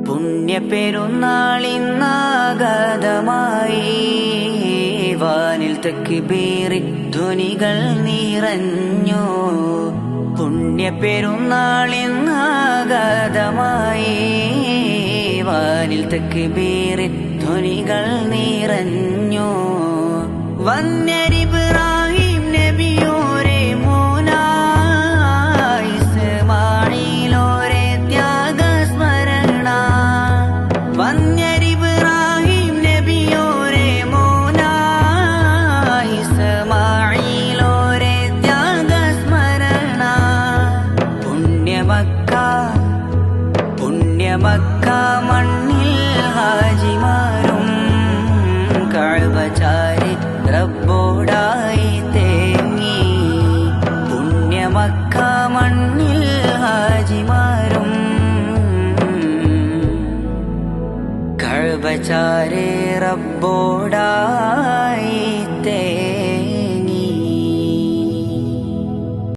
പുണ്യപ്പെരുന്നാളിന്നാഗതമായി വാനിൽ തക്ബീറിൻ ധ്വനികൾ നിറഞ്ഞു. പുണ്യപ്പെരുന്നാളിന്നാഗതമായി വാനിൽ തക്ബീറിൻ ധ്വനികൾ നിറഞ്ഞു. വന്യരിബ്രാഹിം നബിയോരെ മോനായി ഇസ്മാഈലോരെ ത്യാഗസ്മരണ. വന്യരിബ്രാഹിം നബിയോരെ മോനായി ഇസ്മാഈലോരെ ത്യാഗസ്മരണ. പുണ്യമക്ക മണ്ണിൽ ഹാജിമാരും കഅബ ചാരി റബ്ബോടായി തേങ്ങി. പുണ്യമക്ക മണ്ണിൽ ഹാജിമാരും കഅബ ചാരി റബ്ബോടായി